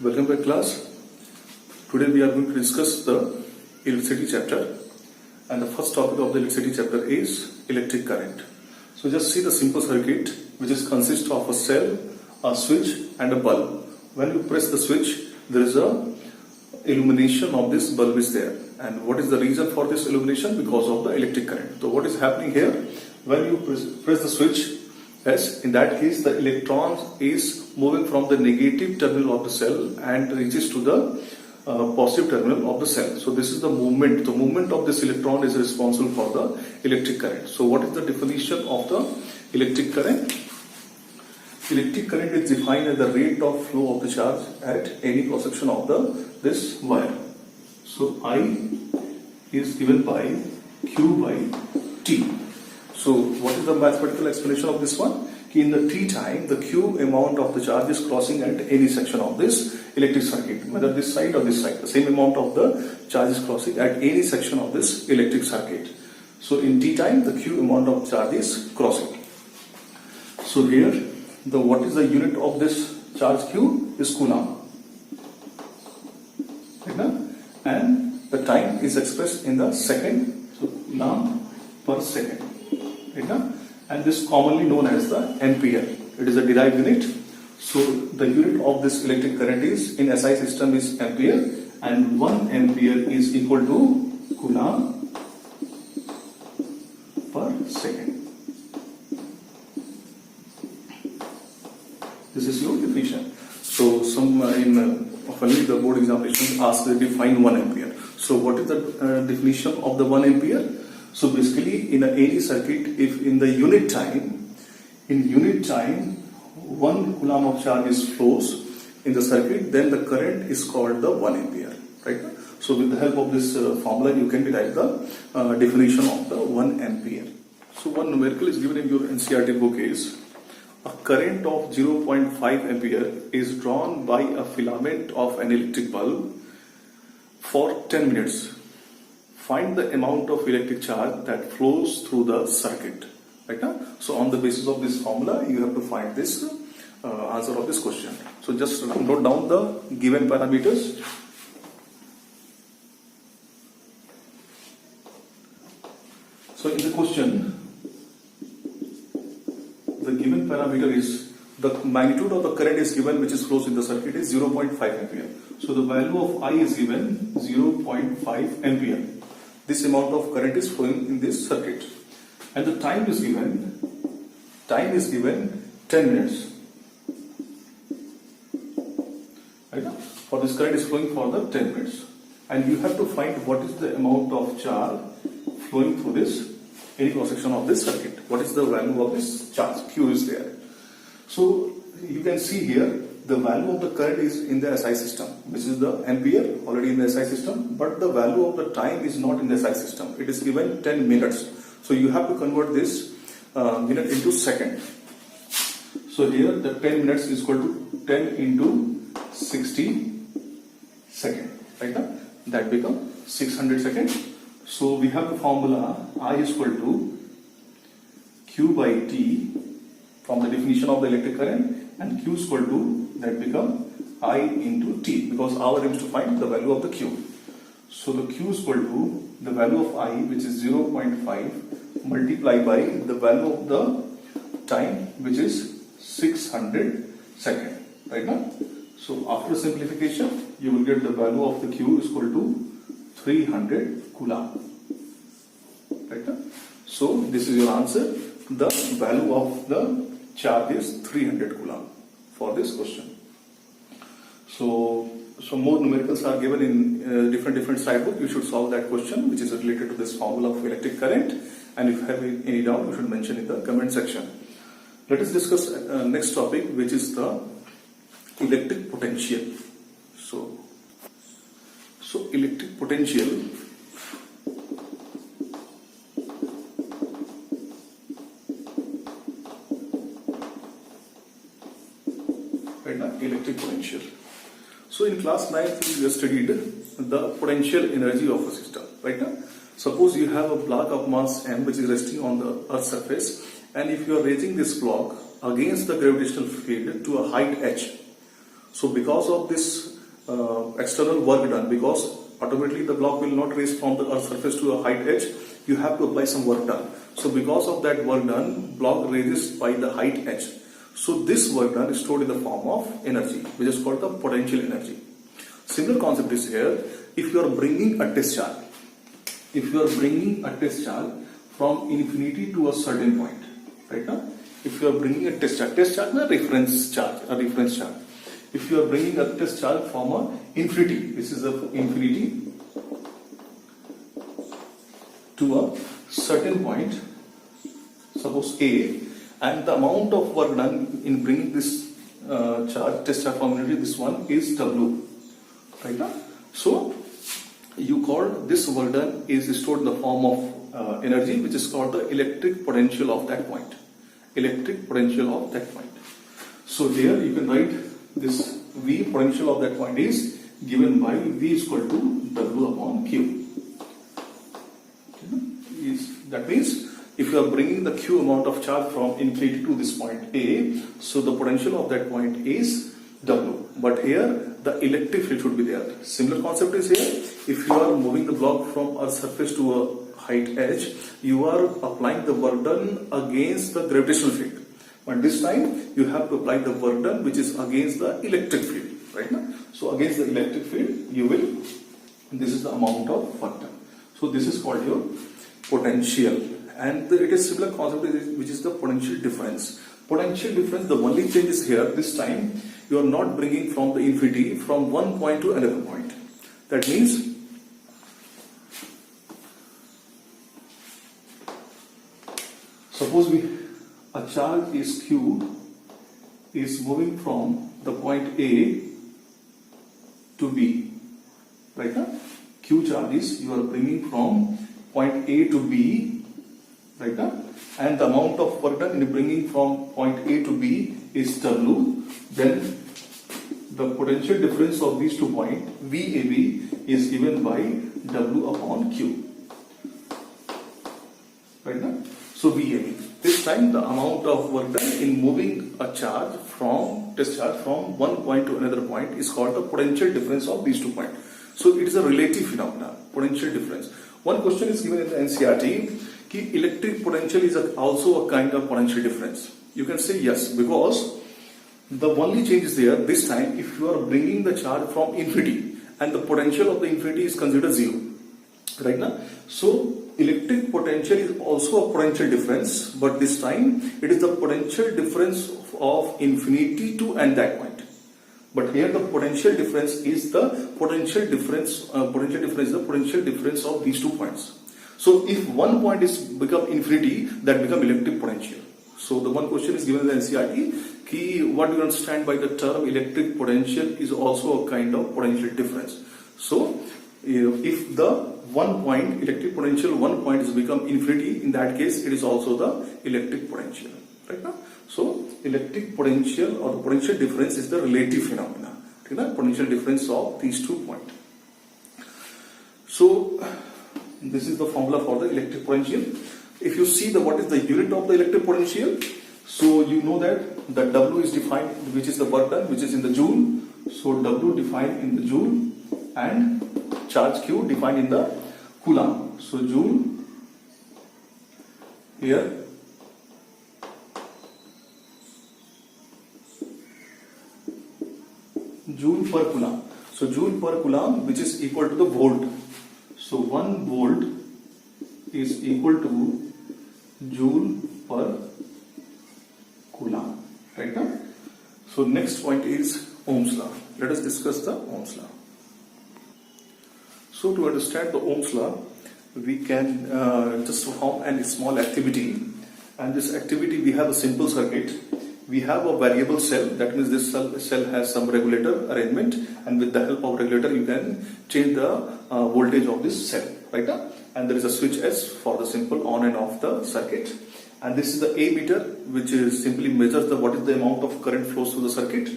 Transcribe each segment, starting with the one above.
Welcome back class. Today we are going to discuss the electricity chapter, and the first topic of the electricity chapter is electric current. So just see the simple circuit which is consists of a cell, a switch and a bulb. When you press the switch, there is a illumination of this bulb is there. And what is the reason for this illumination? Because of the electric current. So what is happening here? When you press the switch, yes, in that case the electron is moving from the negative terminal of the cell and reaches to the positive terminal of the cell. So this is the movement. The movement of this electron is responsible for the electric current. So what is the definition of the electric current? Electric current is defined as the rate of flow of the charge at any cross section of this wire. So I is given by Q by T. So what is the mathematical explanation of this one? In the T time, the Q amount of the charge is crossing at any section of this electric circuit, whether this side or this side. The same amount of the charge is crossing at any section of this electric circuit. So in T time, the Q amount of charge is crossing. So here, what is the unit of this charge Q is Coulomb. And the time is expressed in the second, so Coulomb per second. And this is commonly known as the ampere. It is a derived unit. So the unit of this electric current is in SI system is ampere, and 1 ampere is equal to Coulomb per second. This is your definition. So some often the board examination asks to define 1 ampere. So what is the definition of the 1 ampere? So basically in a AC circuit, if in the unit time, 1 Coulomb of charge is flows in the circuit, then the current is called the 1 ampere. Right? So with the help of this formula, you can derive the definition of the 1 ampere. So one numerical is given in your NCERT book is a current of 0.5 ampere is drawn by a filament of an electric bulb for 10 minutes. Find the amount of electric charge that flows through the circuit. Right? So on the basis of this formula, you have to find this answer of this question. So just note down the given parameters. So in the question, the given parameter is the magnitude of the current is given which is flows in the circuit is 0.5 ampere. So the value of I is given 0.5 ampere. This amount of current is flowing in this circuit, and the time is given 10 minutes. Right? For this current is flowing for the 10 minutes, and you have to find what is the amount of charge flowing through this any cross section of this circuit. What is the value of this charge? Q is there. So you can see here the value of the current is in the SI system, which is the ampere already in the SI system, but the value of the time is not in the SI system. It is given 10 minutes. So you have to convert this minute into second. So here the 10 minutes is equal to 10 into 60 second. Right now that becomes 600 seconds. So we have the formula I is equal to Q by T from the definition of the electric current, and Q is equal to that become I into T, because our aim is to find the value of the Q. So the Q is equal to the value of I, which is 0.5 multiplied by the value of the time, which is 600 seconds. Right now, so after simplification, you will get the value of the Q is equal to 300 Coulomb. Right now, so this is your answer. The value of the charge is 300 Coulomb for this question. So more numericals are given in different side book. You should solve that question which is related to this formula of electric current, and if you have any doubt, you should mention in the comment section. Let us discuss next topic, which is the electric potential. So electric potential electric potential. So in class 9th we have studied the potential energy of a system. Right now, suppose you have a block of mass m which is resting on the earth's surface, and if you are raising this block against the gravitational field to a height h, So because of this external work done, because automatically the block will not raise from the earth surface to a height edge, you have to apply some work done. So because of that work done, block raises by the height edge. So this work done is stored in the form of energy, which is called the potential energy. Similar concept is here. If you are bringing a test charge, from infinity to a certain point, right now, if you are bringing a test charge is a reference charge. If you are bringing a test charge from a infinity, this is a infinity to a certain point, suppose A, and the amount of work done in bringing this test charge from infinity, this one is W, right now. So you call this work done is stored in the form of energy, which is called the electric potential of that point. So here you can write this V, potential of that point is given by V is equal to W upon Q. That means if you are bringing the Q amount of charge from infinity to this point A, so the potential of that point is W. But here the electric field should be there. Similar concept is here. If you are moving the block from a surface to a height edge, you are applying the work done against the gravitational field. But this time you have to apply the work done which is against the electric field, right now. So against the electric field, you will, this is the amount of work done. So this is called your potential, and it is similar concept which is the potential difference. The only change is here. This time you are not bringing from the infinity from one point to another point. That means suppose a charge is Q is moving from the point A to B, right now. Q charge is you are bringing from point A to B, right now, and the amount of work done in bringing from point A to B is W. Then the potential difference of these 2 points VAB is given by W upon Q, right now. So VAB. This time the amount of work done in moving a charge from test charge from one point to another point is called the potential difference of these 2 points. So it is a relative phenomenon, potential difference. One question is given in the NCERT, ki electric potential is also a kind of potential difference. You can say yes, because the only change is there. This time if you are bringing the charge from infinity and the potential of the infinity is considered 0, right now. So electric potential is also a potential difference, but this time it is the potential difference of infinity to and that point. But here the potential difference is the potential difference of these 2 points. So if one point is become infinity, that become electric potential. So the one question is given in the NCERT, ki what do you understand by the term electric potential is also a kind of potential difference. So if the one point, electric potential, one point is become infinity, in that case it is also the electric potential, right now. So electric potential or the potential difference is the relative phenomena, right? Potential difference of these 2 points. So this is the formula for the electric potential. If you see what is the unit of the electric potential, so you know that the W is defined, which is the work done, which is in the joule. So W defined in the joule and charge Q defined in the coulomb. So joule here, joule per coulomb. So joule per coulomb, which is equal to the volt. So 1 volt is equal to joule per coulomb, right now. So next point is Ohm's law. Let us discuss the Ohm's law. So to understand the Ohm's law, we can just perform a small activity, and this activity we have a simple circuit. We have a variable cell, that means this cell has some regulator arrangement, and with the help of regulator you can change the voltage of this cell, right? And there is a switch S for the simple on and off the circuit. And this is the ammeter, which is simply measures what is the amount of current flows through the circuit.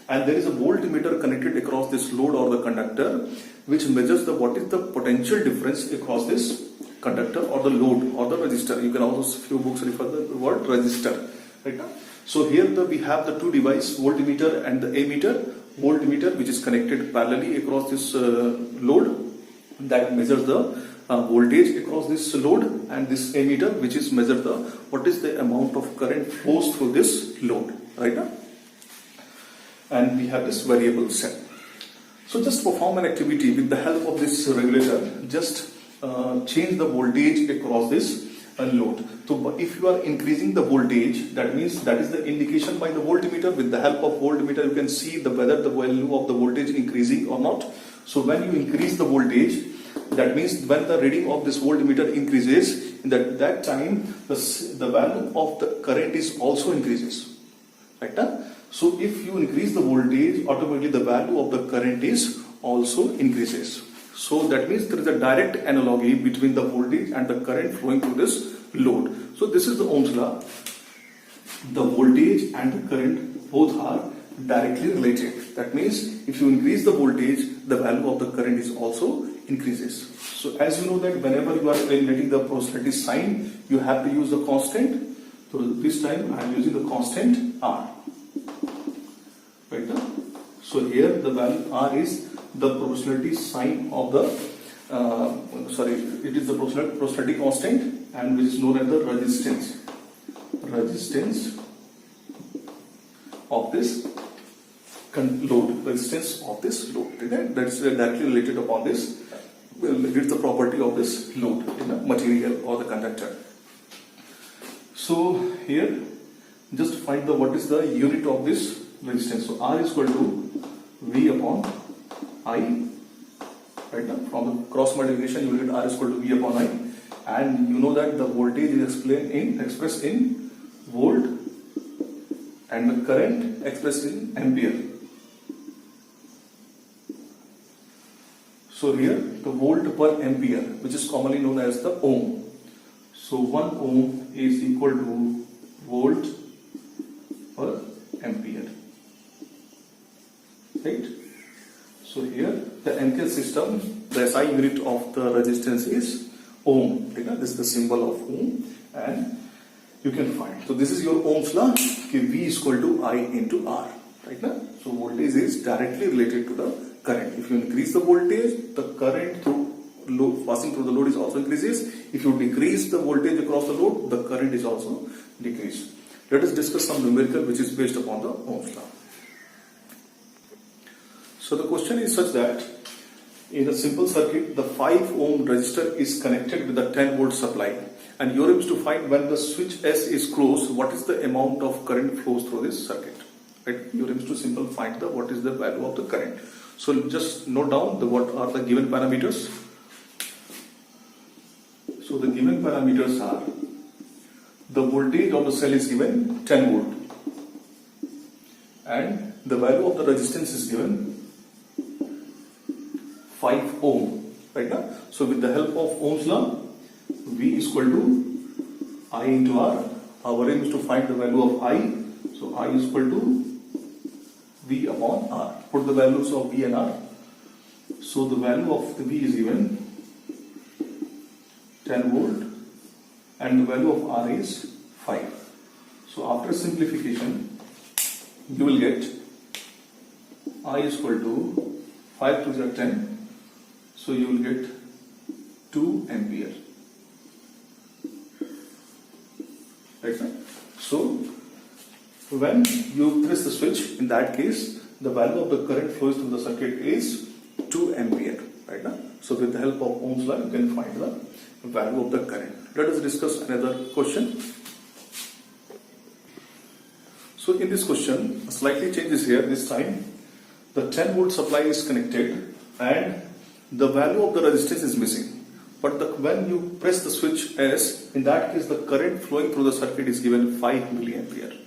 And there is a voltmeter connected across this load or the conductor, which measures what is the potential difference across this conductor or the load or the resistor. You can also, few books refer to the word resistor, right? So here we have the 2 devices, voltmeter and the ammeter. voltmeter which is connected parallelly across this load, that measures the voltage across this load, and this ammeter which is measure the what is the amount of current flows through this load, right? And we have this variable cell. So just perform an activity with the help of this regulator. Just change the voltage across this load. So if you are increasing the voltage, that means that is the indication by the voltmeter. With the help of voltmeter, you can see whether the value of the voltage increasing or not. So when you increase the voltage, that means when the reading of this voltmeter increases, in that time the value of the current is also increases, right? So if you increase the voltage, automatically the value of the current is also increases. So that means there is a direct analogy between the voltage and the current flowing through this load. So this is the Ohm's law. The voltage and the current both are directly related. That means if you increase the voltage, the value of the current is also increases. So as you know that whenever you are calculating the proportionality sign, you have to use the constant. So this time I am using the constant R. Right now, so here the value R is the proportionality sign of the it is the proportionality constant, and which is known as the resistance of this load, resistance of this load. Okay? That is directly related upon this. It's the property of this load in a material or the conductor. So here, just find the what is the unit of this resistance. So R is equal to V upon I. Right now, from the cross multiplication, you will get R is equal to V upon I, and you know that the voltage is expressed in volt, and the current expressed in ampere. So here the volt per ampere, which is commonly known as the ohm. So 1 ohm is equal to volt per ampere. Right? So here the ampere system, the SI unit of the resistance is ohm. Right? This is the symbol of ohm, and you can find. So this is your Ohm's law. V is equal to I into R. Right now, so voltage is directly related to the current. If you increase the voltage, the current through load, passing through the load is also increases. If you decrease the voltage across the load, the current is also decreased. Let us discuss some numerical which is based upon the Ohm's law. So the question is such that in a simple circuit, the 5 ohm resistor is connected with the 10 volt supply, and your aim is to find when the switch S is closed, what is the amount of current flows through this circuit. Right? Your aim is to simple find the what is the value of the current. So just note down the what are the given parameters. So the given parameters are the voltage of the cell is given 10 volt, and the value of the resistance is given 5 ohm. Right now, so with the help of Ohm's law, V is equal to I into R. Our aim is to find the value of I. So I is equal to V upon R. Put the values of V and R. So the value of the V is given 10 volt, and the value of R is 5. So after simplification, you will get I is equal to 5 to the 10. So you will get 2 ampere. Right? So when you press the switch, in that case, the value of the current flows through the circuit is 2 ampere. Right now, so with the help of Ohm's law, you can find the value of the current. Let us discuss another question. So in this question, a slightly changes here. This time, the 10 volt supply is connected, and the value of the resistance is missing. But when you press the switch S, in that case, the current flowing through the circuit is given 5 milliampere.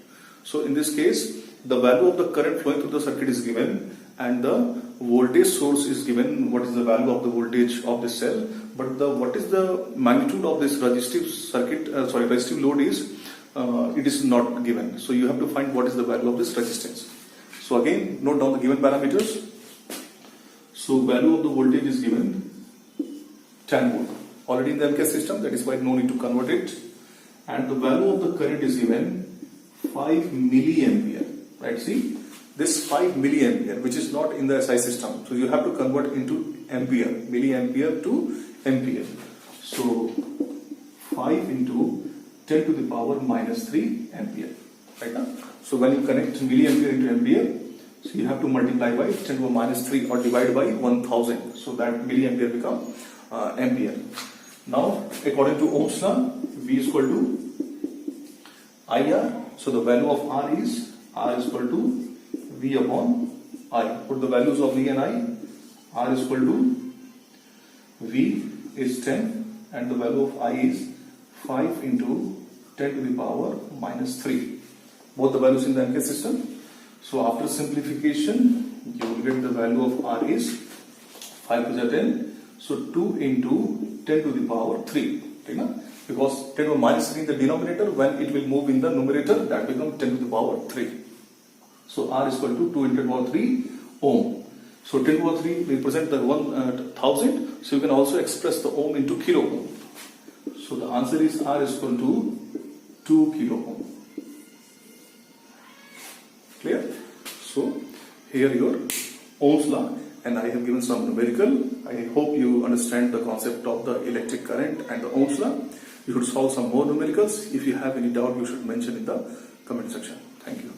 So in this case, the value of the current flowing through the circuit is given, and the voltage source is given. What is the value of the voltage of the cell? But what is the magnitude of this resistive circuit? Resistive load is it is not given. So you have to find what is the value of this resistance. So again, note down the given parameters. So value of the voltage is given 10 volt. Already in the MK system, that is why no need to convert it. And the value of the current is given 5 milliampere. Right? See, this 5 milliampere, which is not in the SI system. So you have to convert into ampere, milliampere to ampere. So 5 into 10 to the power minus 3 ampere. Right now? So when you connect milliampere into ampere, so you have to multiply by 10 to the minus 3 or divide by 1000. So that milliampere become ampere. Now, according to Ohm's law, V is equal to IR. So the value of R is equal to V upon I. Put the values of V and I. R is equal to V is 10 and the value of I is 5 into 10 to the power minus 3. Both the values in the MK system. So after simplification, you will get the value of R is 5 to the 10. So 2 into 10 to the power 3. Right? Because 10 to the minus 3 in the denominator, when it will move in the numerator, that becomes 10 to the power 3. So R is equal to 2 into 10 to the power 3 ohm. So 10 to the power 3 represent the 1000. So you can also express the ohm into kilo ohm. So the answer is R is equal to 2 kilo ohm. Clear? So here your Ohm's law, and I have given some numerical. I hope you understand the concept of the electric current and the Ohm's law. You should solve some more numericals. If you have any doubt, you should mention in the comment section. Thank you.